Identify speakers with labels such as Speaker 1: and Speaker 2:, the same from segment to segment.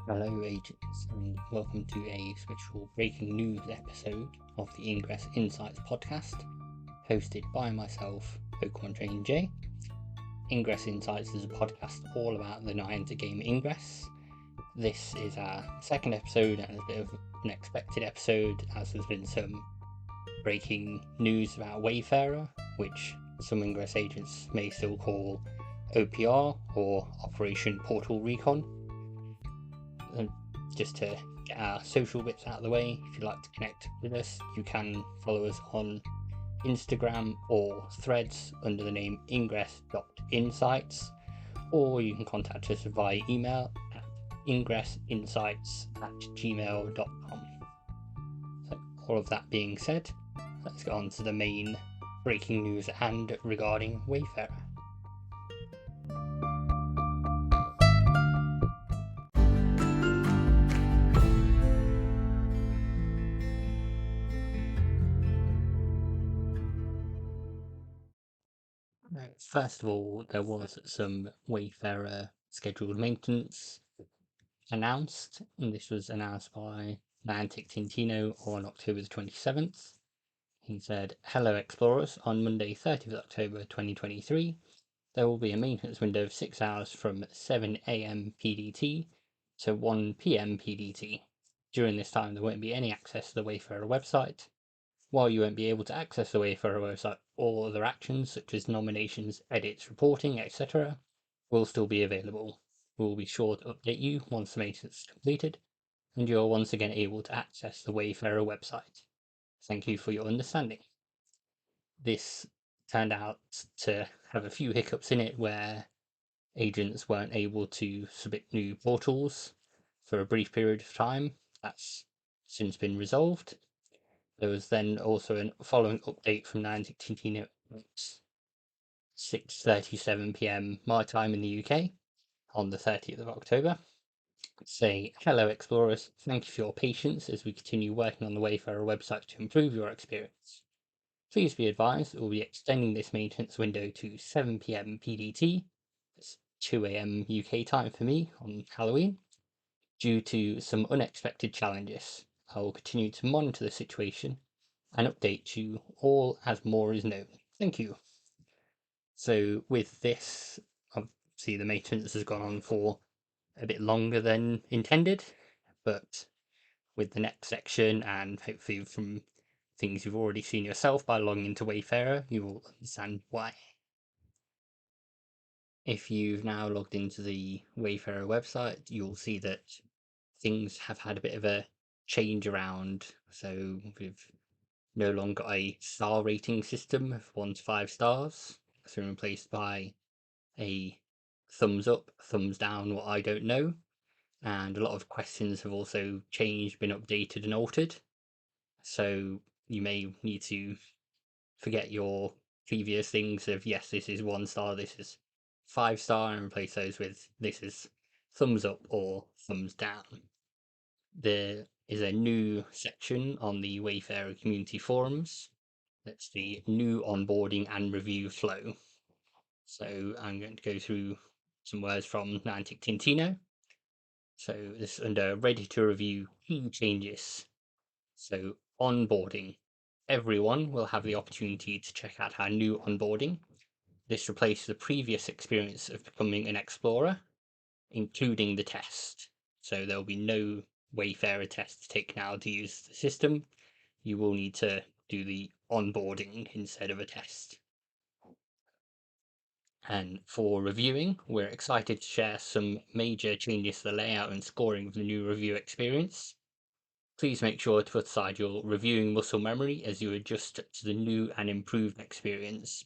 Speaker 1: Hello, agents, and welcome to a special breaking news episode of the Ingress Insights podcast, hosted by myself, PkmnTrainerJ. Ingress Insights is a podcast all about the Niantic game Ingress. This is our second episode and a bit of an expected episode, as there's been some breaking news about Wayfarer, which some Ingress agents may still call OPR or Operation Portal Recon. And just to get our social bits out of the way, if you'd like to connect with us, you can follow us on Instagram or Threads under the name ingress.insights, or you can contact us via email at ingressinsights@gmail.com. So, all of that being said, let's get on to the main breaking news and regarding Wayfarer. First of all, there was some Wayfarer scheduled maintenance announced, and this was announced by Niantic Tintino on October the 27th. He said, "Hello Explorers, on Monday 30th October 2023, there will be a maintenance window of 6 hours from 7 AM PDT to 1 PM PDT. During this time, there won't be any access to the Wayfarer website. While you won't be able to access the Wayfarer website, all other actions such as nominations, edits, reporting, etc. will still be available. We will be sure to update you once the maintenance is completed, and you are once again able to access the Wayfarer website. Thank you for your understanding." This turned out to have a few hiccups in it where agents weren't able to submit new portals for a brief period of time. That's since been resolved. There was then also a following update from Niantic Tintino at 6:37 PM my time in the UK on the 30th of October. Say, "Hello Explorers, thank you for your patience as we continue working on the Wayfarer website to improve your experience. Please be advised that we'll be extending this maintenance window to 7 PM PDT, that's 2 AM UK time for me on Halloween, due to some unexpected challenges. I will continue to monitor the situation and update you all as more is known. Thank you." So with this, obviously the maintenance has gone on for a bit longer than intended, but with the next section, and hopefully from things you've already seen yourself by logging into Wayfarer, you will understand why. If you've now logged into the Wayfarer website, you'll see that things have had a bit of a change around. So we've no longer a star rating system of 1 to 5 stars. It's been replaced by a thumbs up, thumbs down, or I don't know. And a lot of questions have also changed, been updated and altered. So you may need to forget your previous things of, yes, this is 1 star, this is 5 star, and replace those with, this is thumbs up or thumbs down. There is a new section on the Wayfarer community forums. That's the new onboarding and review flow. So I'm going to go through some words from Niantic Tintino. So this is under ready to review key changes. So onboarding. Everyone will have the opportunity to check out our new onboarding. This replaces the previous experience of becoming an explorer, including the test. So there will be no Wayfarer test to take now to use the system. You will need to do the onboarding instead of a test. And for reviewing, we're excited to share some major changes to the layout and scoring of the new review experience. Please make sure to put aside your reviewing muscle memory as you adjust to the new and improved experience.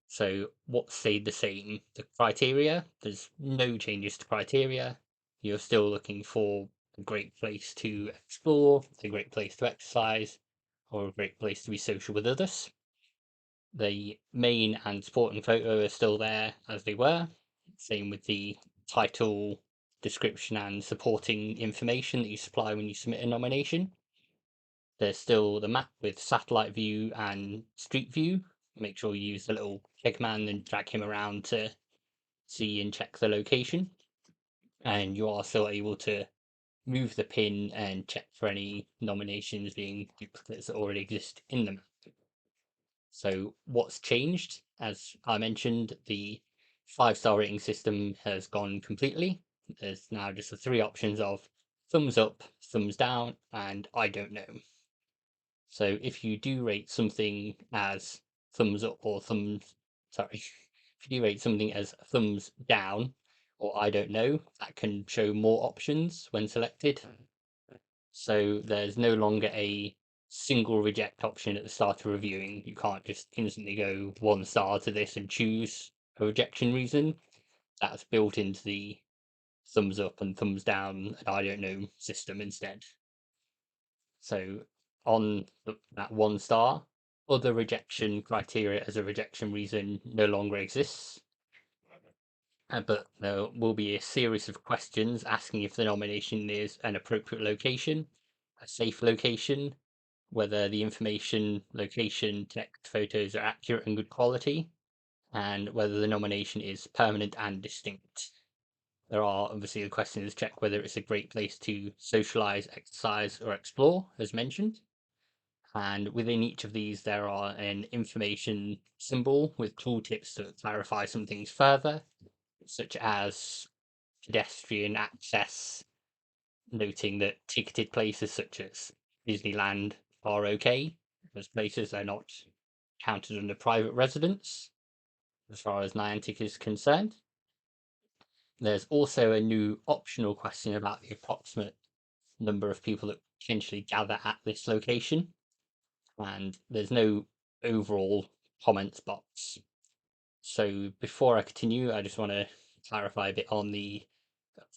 Speaker 1: So what stayed the same? The criteria, there's no changes to criteria. You're still looking for a great place to explore, a great place to exercise, or a great place to be social with others. The main and supporting photo are still there as they were. Same with the title, description, and supporting information that you supply when you submit a nomination. There's still the map with satellite view and street view. Make sure you use the little Pegman and drag him around to see and check the location. and you are still able to move the pin and check for any nominations being duplicates that already exist in the map. So what's changed? As I mentioned, the 5-star rating system has gone completely. There's now just the 3 options of thumbs up, thumbs down, and I don't know. So if you do rate something as thumbs up or if you do rate something as thumbs down or I don't know, that can show more options when selected. So there's no longer a single reject option at the start of reviewing. You can't just instantly go 1 star to this and choose a rejection reason. That's built into the thumbs up and thumbs down and I don't know system instead. So on that 1 star, other rejection criteria as a rejection reason no longer exists. But there will be a series of questions asking if the nomination is an appropriate location, a safe location, whether the information, location, text, photos are accurate and good quality, and whether the nomination is permanent and distinct. There are obviously the questions check whether it's a great place to socialize, exercise, or explore, as mentioned. And within each of these, there are an information symbol with tooltips to clarify some things further, such as pedestrian access, noting that ticketed places such as Disneyland are okay, as places are not counted under private residence, as far as Niantic is concerned. There's also a new optional question about the approximate number of people that potentially gather at this location, and there's no overall comments box. So before I continue, I just want to clarify a bit on the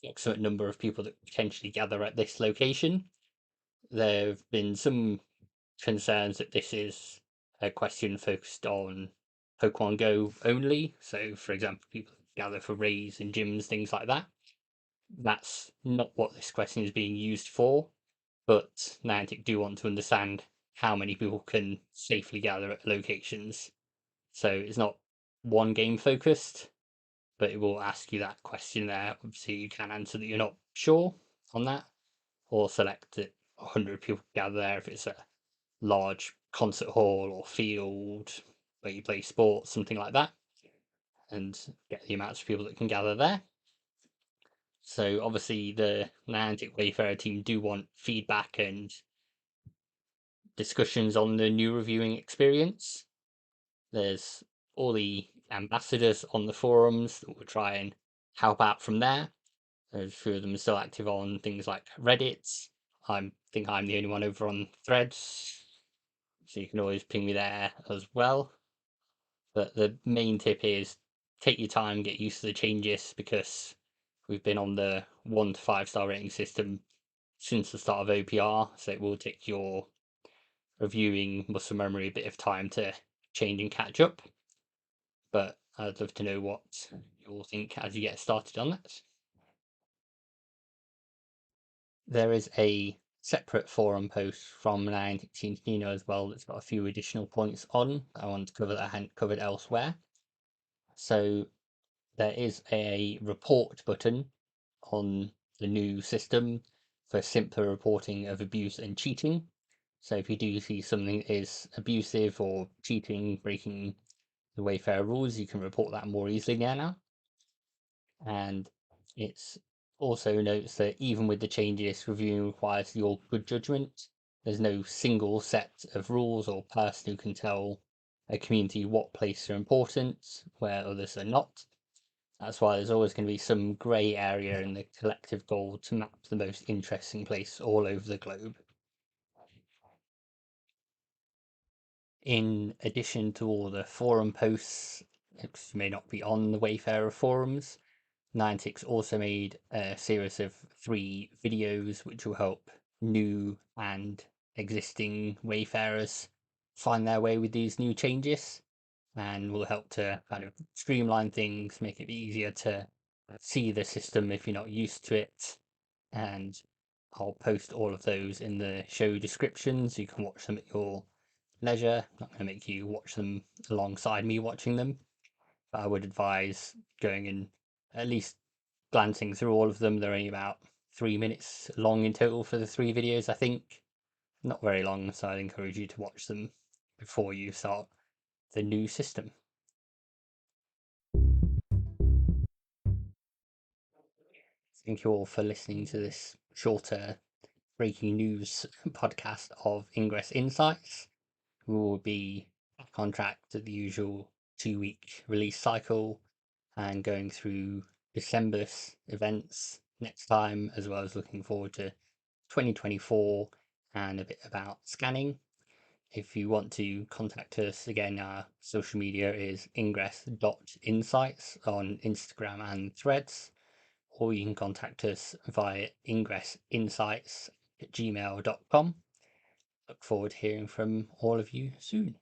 Speaker 1: approximate number of people that potentially gather at this location. There have been some concerns that this is a question focused on Pokemon Go only. So, for example, people gather for raids and gyms, things like that. That's not what this question is being used for, but Niantic do want to understand how many people can safely gather at locations. So it's not one game focused, but it will ask you that question there. Obviously, you can answer that you're not sure on that, or select that 100 people gather there if it's a large concert hall or field where you play sports, something like that, and get the amounts of people that can gather there. So obviously the Niantic Wayfarer team do want feedback and discussions on the new reviewing experience. There's all the ambassadors on the forums that will try and help out from there. There's a few of them still active on things like Reddit. I think I'm the only one over on Threads, so you can always ping me there as well. But the main tip is take your time, get used to the changes, because we've been on the 1 to 5-star rating system since the start of OPR, so it will take your reviewing muscle memory a bit of time to change and catch up. But I'd love to know what you all think as you get started on that. There is a separate forum post from Niantic Team Nino as well that's got a few additional points on I want to cover that I hadn't covered elsewhere. So there is a report button on the new system for simpler reporting of abuse and cheating. So if you do see something that is abusive or cheating, breaking the Wayfarer rules, you can report that more easily now. And it's also notes that even with the changes, reviewing requires your good judgment. There's no single set of rules or person who can tell a community what places are important, where others are not. That's why there's always going to be some grey area in the collective goal to map the most interesting place all over the globe. In addition to all the forum posts, because you may not be on the Wayfarer forums, Niantic's also made a series of 3 videos which will help new and existing Wayfarers find their way with these new changes, and will help to kind of streamline things, make it easier to see the system if you're not used to it. And I'll post all of those in the show description so you can watch them at your leisure. I'm not going to make you watch them alongside me watching them, but I would advise going and at least glancing through all of them. They're only about 3 minutes long in total for the 3 videos, I think. Not very long, so I'd encourage you to watch them before you start the new system. Thank you all for listening to this shorter breaking news podcast of Ingress Insights. We will be back on track to the usual 2-week release cycle and going through December's events next time, as well as looking forward to 2024 and a bit about scanning. If you want to contact us, again, our social media is ingress.insights on Instagram and Threads, or you can contact us via ingressinsights@gmail.com. Look forward to hearing from all of you soon.